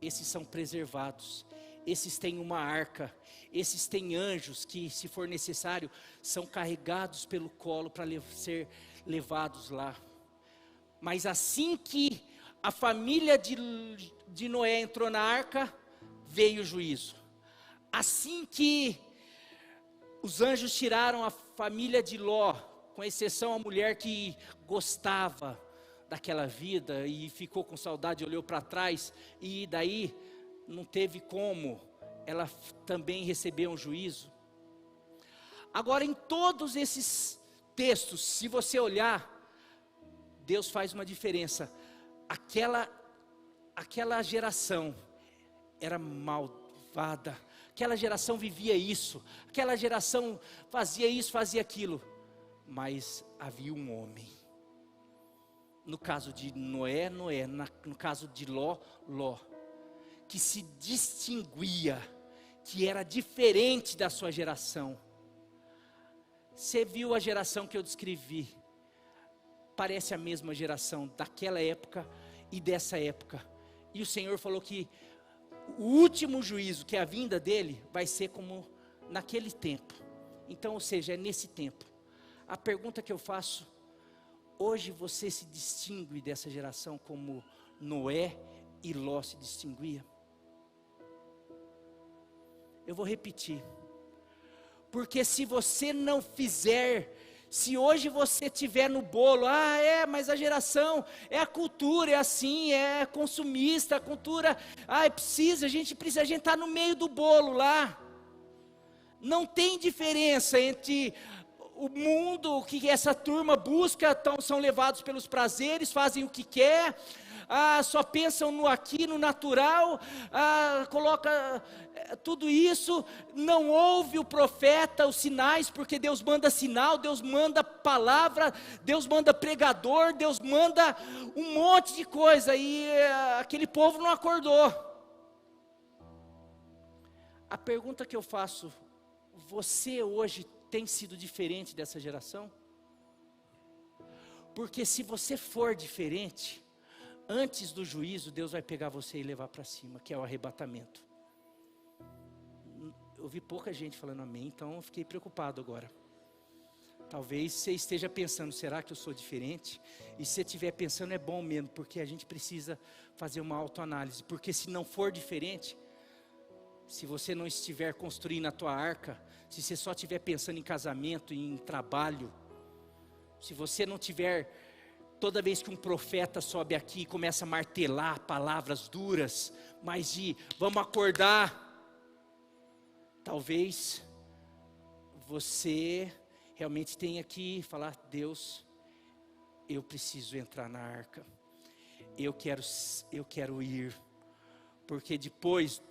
esses são preservados. Esses têm uma arca, esses têm anjos que, se for necessário, são carregados pelo colo para ser levados lá. Mas assim que a família de Noé entrou na arca, veio o juízo. Assim que os anjos tiraram a família de Ló, com exceção a mulher que gostava daquela vida e ficou com saudade, olhou para trás, e daí não teve como, ela também recebeu um juízo. Agora, em todos esses textos, se você olhar, Deus faz uma diferença. Aquela geração era malvada, aquela geração vivia isso, aquela geração fazia isso, fazia aquilo, mas havia um homem. No caso de Noé, no caso de Ló, que se distinguia, que era diferente da sua geração. Você viu a geração que eu descrevi? Parece a mesma geração daquela época e dessa época. E o Senhor falou que o último juízo, que é a vinda dele, vai ser como naquele tempo. Então, ou seja, é nesse tempo. A pergunta que eu faço: hoje você se distingue dessa geração como Noé e Ló se distinguia? Eu vou repetir. Porque se você não fizer, se hoje você estiver no bolo, mas a geração, é a cultura, é assim, é consumista, a cultura, a gente está no meio do bolo lá. Não tem diferença entre o mundo que essa turma busca, são levados pelos prazeres, fazem o que quer, só pensam no aqui, no natural, coloca tudo isso, não ouve o profeta, os sinais, porque Deus manda sinal, Deus manda palavra, Deus manda pregador, Deus manda um monte de coisa, e aquele povo não acordou. A pergunta que eu faço: você hoje tem sido diferente dessa geração? Porque se você for diferente, antes do juízo, Deus vai pegar você e levar para cima, que é o arrebatamento. Eu vi pouca gente falando amém, então eu fiquei preocupado agora. Talvez você esteja pensando: será que eu sou diferente? E se você estiver pensando, é bom mesmo, porque a gente precisa fazer uma autoanálise. Porque se não for diferente, se você não estiver construindo a tua arca, se você só estiver pensando em casamento, em trabalho, se você não tiver, toda vez que um profeta sobe aqui e começa a martelar palavras duras, mas vamos acordar, talvez você realmente tenha que falar: Deus, eu preciso entrar na arca, eu quero ir, porque depois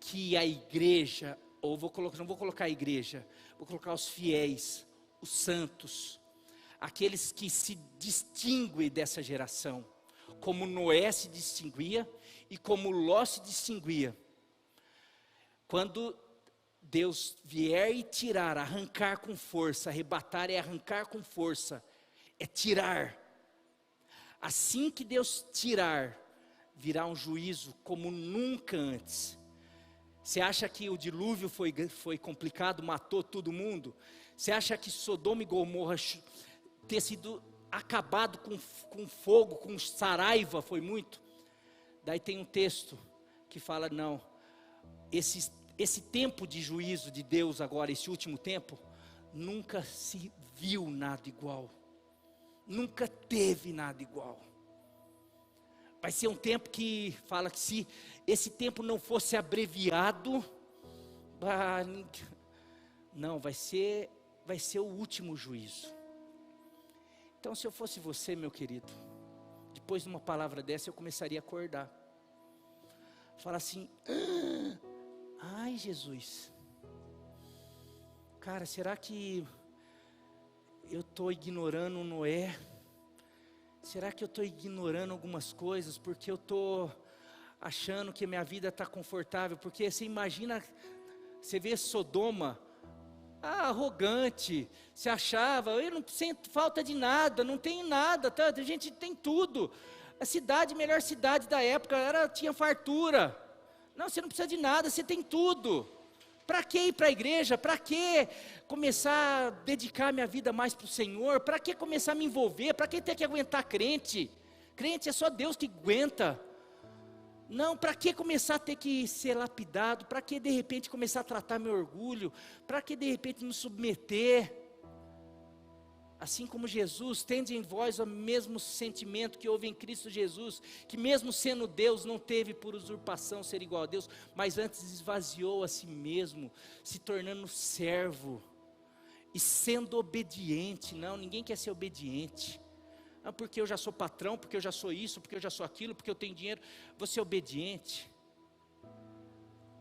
que a igreja, não vou colocar a igreja, vou colocar os fiéis, os santos, aqueles que se distinguem dessa geração, como Noé se distinguia e como Ló se distinguia. Quando Deus vier e tirar, arrancar com força, arrebatar é arrancar com força, é tirar. Assim que Deus tirar, virá um juízo como nunca antes. Você acha que o dilúvio foi complicado, matou todo mundo? Você acha que Sodoma e Gomorra ter sido acabado com fogo, com saraiva, foi muito? Daí tem um texto que fala: não, esse tempo de juízo de Deus agora, esse último tempo, nunca se viu nada igual, nunca teve nada igual. Vai ser um tempo que fala que se esse tempo não fosse abreviado, não, vai ser o último juízo. Então, se eu fosse você, meu querido, depois de uma palavra dessa, eu começaria a acordar. Falar assim: ai, Jesus, cara, será que eu estou ignorando Noé? Será que eu estou ignorando algumas coisas? Porque eu estou achando que minha vida está confortável, porque você imagina, você vê Sodoma, arrogante, se achava, eu não sinto falta de nada, não tenho nada, tá? A gente tem tudo, a cidade, melhor cidade da época, tinha fartura, não, você não precisa de nada, você tem tudo, para que ir para a igreja, para que começar a dedicar minha vida mais para o Senhor, para que começar a me envolver, para que ter que aguentar crente é só Deus que aguenta, não, para que começar a ter que ser lapidado, para que de repente começar a tratar meu orgulho, para que de repente me submeter, assim como Jesus, tende em vós o mesmo sentimento que houve em Cristo Jesus, que mesmo sendo Deus, não teve por usurpação ser igual a Deus, mas antes esvaziou a si mesmo, se tornando servo, e sendo obediente. Não, ninguém quer ser obediente, não, porque eu já sou patrão, porque eu já sou isso, porque eu já sou aquilo, porque eu tenho dinheiro. Você é obediente.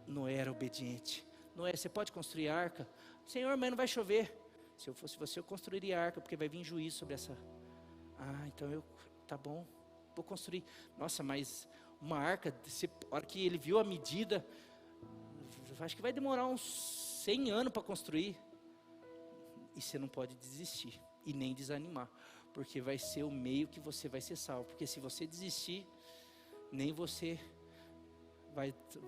Noé era obediente. Noé, você pode construir arca? Senhor, mas não vai chover. Se eu fosse você, eu construiria arca, porque vai vir juízo sobre essa. Então tá bom, vou construir. Nossa, mas uma arca, a hora que ele viu a medida, acho que vai demorar uns 100 anos para construir. E você não pode desistir, e nem desanimar, porque vai ser o meio que você vai ser salvo. Porque se você desistir, nem você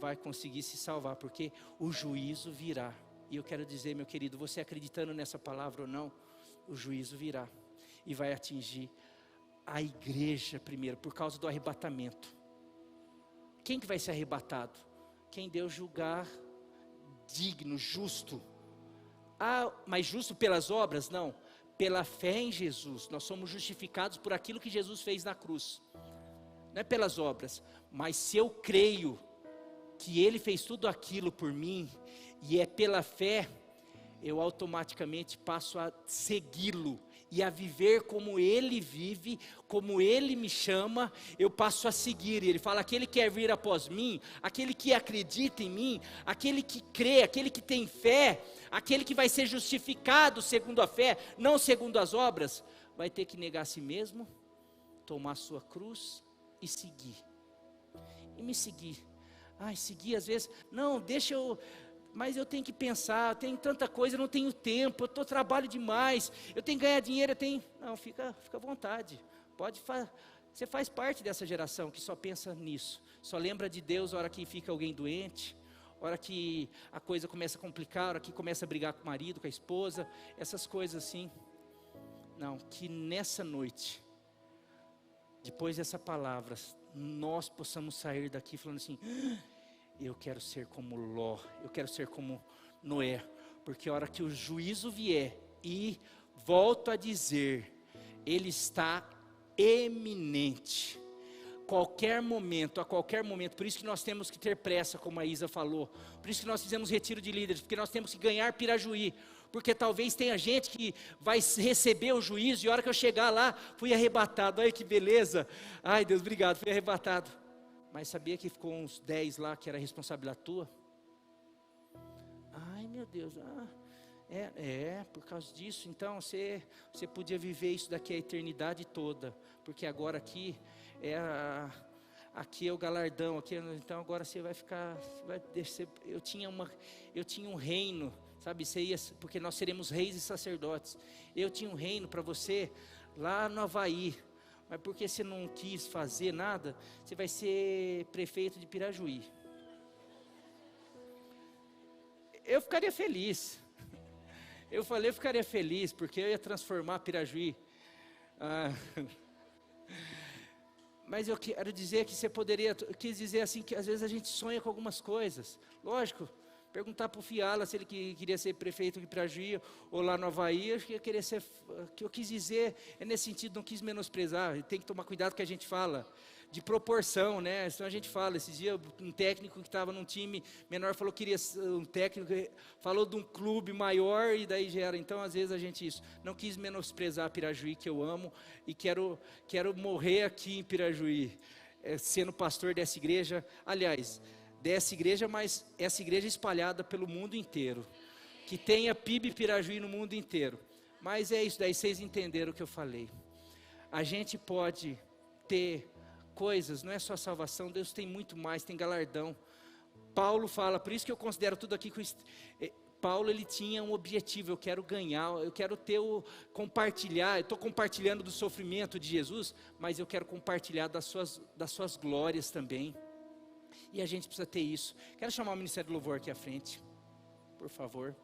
vai conseguir se salvar, porque o juízo virá. E eu quero dizer, meu querido, você acreditando nessa palavra ou não, o juízo virá, e vai atingir a igreja primeiro, por causa do arrebatamento. Quem que vai ser arrebatado? Quem Deus julgar digno, justo. Mas justo pelas obras? Não, pela fé em Jesus. Nós somos justificados por aquilo que Jesus fez na cruz, não é pelas obras. Mas se eu creio que Ele fez tudo aquilo por mim, e é pela fé, eu automaticamente passo a segui-lo, e a viver como Ele vive, como Ele me chama, eu passo a seguir. Ele fala, aquele que quer vir após mim, aquele que acredita em mim, aquele que crê, aquele que tem fé, aquele que vai ser justificado segundo a fé, não segundo as obras, vai ter que negar a si mesmo, tomar a sua cruz e seguir. E me seguir. Seguir às vezes, não, mas eu tenho que pensar, eu tenho tanta coisa, eu não tenho tempo, eu trabalho demais, eu tenho que ganhar dinheiro, não, fica à vontade, você faz parte dessa geração que só pensa nisso, só lembra de Deus a hora que fica alguém doente, a hora que a coisa começa a complicar, a hora que começa a brigar com o marido, com a esposa, essas coisas assim. Não, que nessa noite, depois dessa palavra, nós possamos sair daqui falando assim, eu quero ser como Ló, eu quero ser como Noé, porque a hora que o juízo vier, e volto a dizer, ele está eminente, a qualquer momento, por isso que nós temos que ter pressa, como a Isa falou, por isso que nós fizemos retiro de líderes, porque nós temos que ganhar Pirajuí, porque talvez tenha gente que vai receber o juízo, e a hora que eu chegar lá, fui arrebatado, ai que beleza, ai Deus obrigado, fui arrebatado, mas sabia que ficou uns 10 lá, que era responsabilidade tua? Ai meu Deus, por causa disso, então você podia viver isso daqui a eternidade toda, porque agora aqui é o galardão, então agora você vai ficar, eu tinha um reino, sabe, porque nós seremos reis e sacerdotes, eu tinha um reino para você, lá no Havaí, mas porque você não quis fazer nada, você vai ser prefeito de Pirajuí. Eu ficaria feliz, eu ficaria feliz, porque eu ia transformar Pirajuí, mas eu quero dizer que eu quis dizer assim, que às vezes a gente sonha com algumas coisas, lógico, perguntar para o Fiala se ele queria ser prefeito de Pirajuí ou lá no Havaí, o que eu quis dizer é nesse sentido, não quis menosprezar, tem que tomar cuidado com o que a gente fala, de proporção, né? Senão a gente fala, esses dias um técnico que estava num time menor falou que queria um técnico, falou de um clube maior e daí gera, então às vezes a gente não quis menosprezar Pirajuí, que eu amo e quero morrer aqui em Pirajuí, sendo pastor dessa igreja, aliás, dessa igreja, mas essa igreja espalhada pelo mundo inteiro, que tenha PIB Pirajuí no mundo inteiro, mas é isso daí, vocês entenderam o que eu falei, a gente pode ter coisas, não é só salvação, Deus tem muito mais, tem galardão. Paulo fala, por isso que eu considero tudo aqui Paulo, ele tinha um objetivo: eu quero ganhar, eu quero compartilhar, eu estou compartilhando do sofrimento de Jesus, mas eu quero compartilhar das suas glórias também, e a gente precisa ter isso. Quero chamar o Ministério do Louvor aqui à frente, por favor.